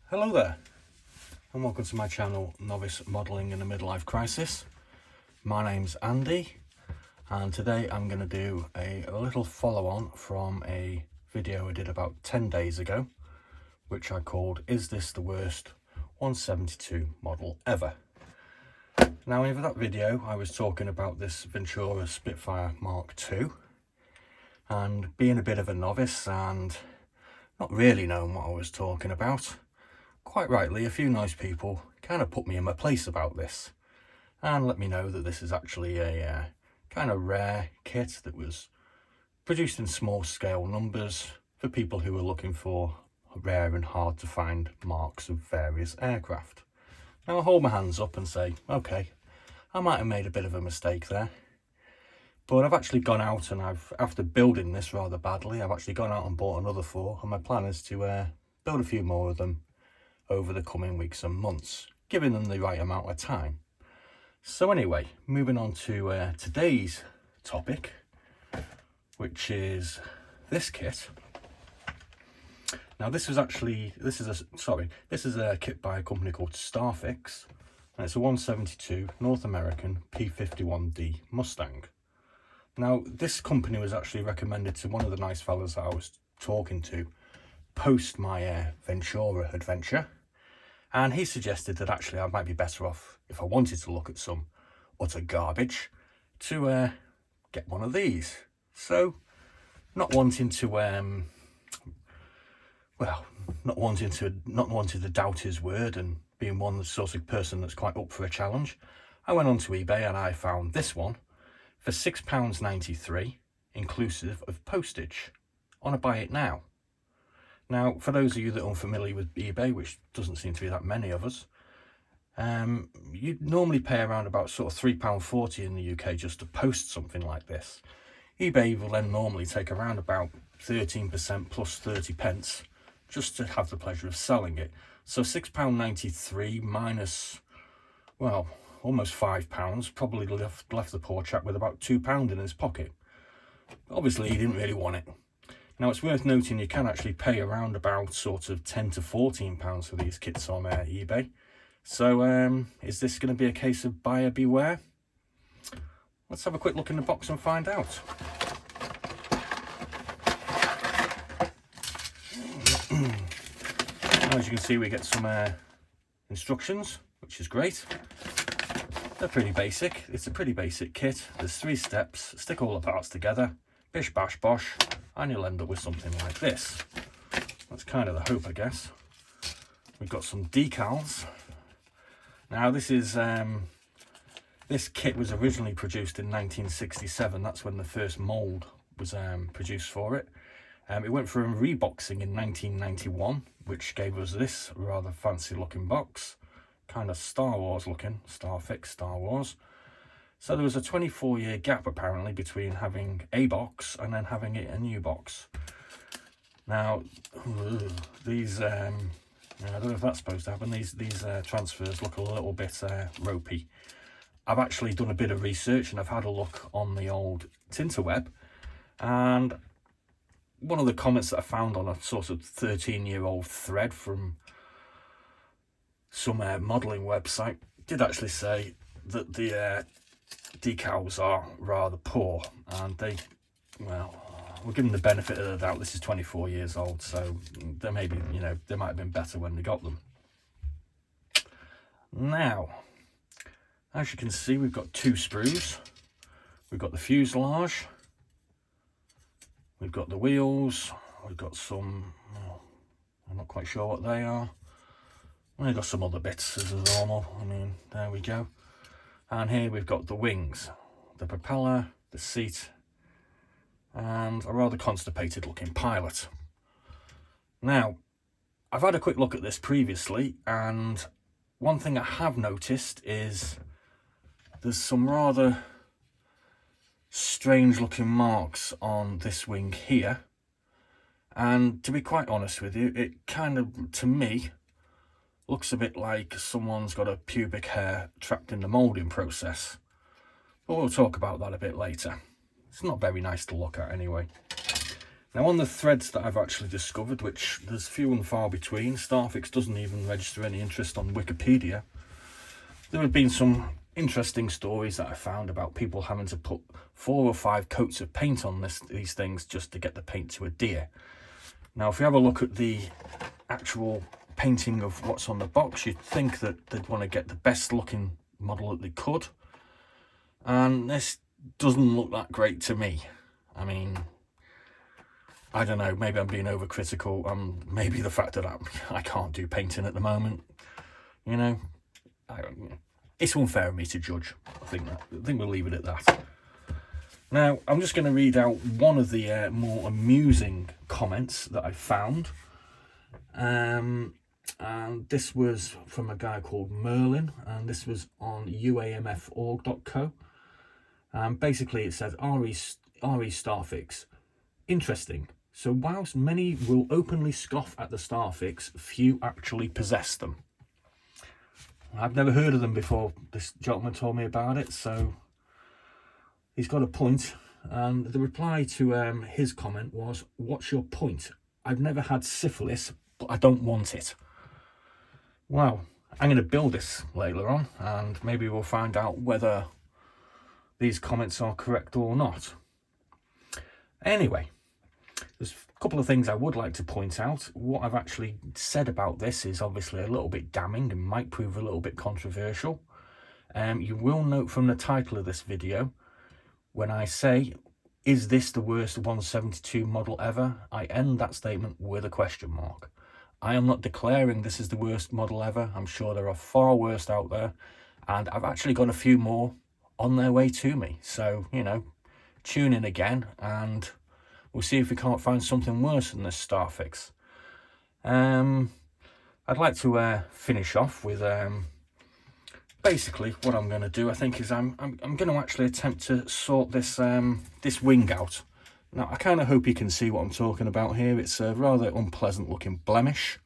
Hello there, and welcome to my channel, Novice Modelling in a Midlife Crisis. My name's Andy, and today I'm going to do a little follow-on from a video I did about 10 days ago, which I called, Is This the Worst 172 Model Ever? Now, in that video, I was talking about this Ventura Spitfire Mark II, and being a bit of a novice and not really knowing what I was talking about, quite rightly, a few nice people kind of put me in my place about this and let me know that this is actually a kind of rare kit that was produced in small scale numbers for people who are looking for rare and hard to find marks of various aircraft. Now I hold my hands up and say, okay, I might have made a bit of a mistake there, but I've actually gone out and after building this rather badly, I've actually gone out and bought another 4, and my plan is to build a few more of them over the coming weeks and months, giving them the right amount of time. So anyway, moving on to today's topic, which is this kit. Now this is a kit by a company called Starfix, and it's a 172 North American P-51D Mustang. Now this company was actually recommended to one of the nice fellas that I was talking to post my Ventura adventure, and he suggested that actually I might be better off, if I wanted to look at some utter garbage, to get one of these. So not wanting to doubt his word, and being one sort of person that's quite up for a challenge, I went onto eBay and I found this one for £6.93 inclusive of postage on a buy it now. Now, for those of you that are unfamiliar with eBay, which doesn't seem to be that many of us, you normally pay around about sort of £3.40 in the UK just to post something like this. eBay will then normally take around about 13% plus 30 pence just to have the pleasure of selling it. So £6.93 minus, well, almost £5, probably left the poor chap with about £2 in his pocket. Obviously, he didn't really want it. Now, it's worth noting you can actually pay around about sort of £10 to £14 for these kits on eBay. So, is this going to be a case of buyer beware? Let's have a quick look in the box and find out. As you can see, we get some instructions, which is great. They're pretty basic. It's a pretty basic kit. There's 3 steps. Stick all the parts together, bish bash bosh, and you'll end up with something like this. That's kind of the hope, I guess. We've got some decals. Now this is this kit was originally produced in 1967. That's when the first mold was produced for it. It went through a reboxing in 1991, which gave us this rather fancy looking box, kind of Star Wars looking, Starfix, Star Wars. So there was a 24-year gap apparently between having a box and then having it a new box. Now these I don't know if that's supposed to happen. These transfers look a little bit ropey. I've actually done a bit of research and I've had a look on the old Tinterweb, and one of the comments that I found on a sort of 13-year-old thread from some modelling website did actually say that the decals are rather poor, and they, well, we'll give them the benefit of the doubt. This is 24 years old, so they may be, they might have been better when they got them. Now, as you can see, we've got 2 sprues. We've got the fuselage, we've got the wheels, we've got some, I'm not quite sure what they are. We've got some other bits as normal. I mean, there we go. And here we've got the wings, the propeller, the seat, and a rather constipated looking pilot. Now, I've had a quick look at this previously, and one thing I have noticed is there's some rather strange looking marks on this wing here. And to be quite honest with you, it kind of, to me, looks a bit like someone's got a pubic hair trapped in the moulding process. But we'll talk about that a bit later. It's not very nice to look at anyway. Now on the threads that I've actually discovered, which there's few and far between, Starfix doesn't even register any interest on Wikipedia, there have been some interesting stories that I found about people having to put 4 or 5 coats of paint on these things just to get the paint to adhere. Now if you have a look at the actual painting of what's on the box, you'd think that they'd want to get the best looking model that they could, and this doesn't look that great to me. I mean, I don't know, maybe I'm being overcritical, maybe the fact that I can't do painting at the moment, you know, it's unfair of me to judge. I think we'll leave it at that. Now I'm just going to read out one of the more amusing comments that I found, and this was from a guy called Merlin, and this was on uamforg.co. Basically it says, RE Starfix, interesting. So whilst many will openly scoff at the Starfix, few actually possess them. I've never heard of them before. This gentleman told me about it, so he's got a point. And the reply to his comment was, what's your point? I've never had syphilis, but I don't want it. Well, I'm going to build this later on, and maybe we'll find out whether these comments are correct or not. Anyway, there's a couple of things I would like to point out. What I've actually said about this is obviously a little bit damning and might prove a little bit controversial. You will note from the title of this video, when I say, is this the worst 172 model ever, I end that statement with a question mark. I am not declaring this is the worst model ever. I'm sure there are far worse out there, and I've actually got a few more on their way to me. So, you know, tune in again and we'll see if we can't find something worse than this Starfix. I'd like to finish off with basically what I'm going to do. I think is I'm going to actually attempt to sort this this wing out. Now I kind of hope you can see what I'm talking about here. It's a rather unpleasant looking blemish.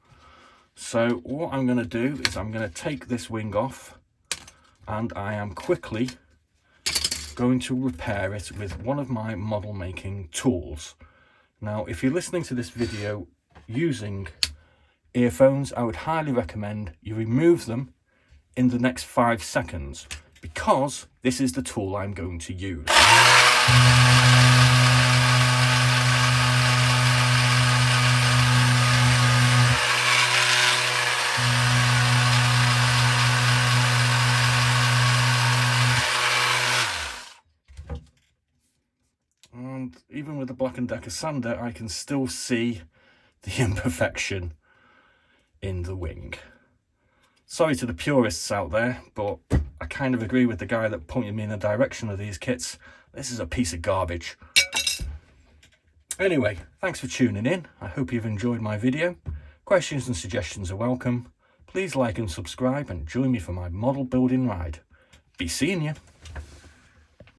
So what I'm going to do is I'm going to take this wing off, and I am quickly going to repair it with one of my model making tools. Now if you're listening to this video using earphones, I would highly recommend you remove them in the next 5 seconds, because this is the tool I'm going to use. And even with the Black & Decker sander, I can still see the imperfection in the wing. Sorry to the purists out there, but I kind of agree with the guy that pointed me in the direction of these kits. This is a piece of garbage. Anyway, thanks for tuning in. I hope you've enjoyed my video. Questions and suggestions are welcome. Please like and subscribe and join me for my model building ride. Be seeing you.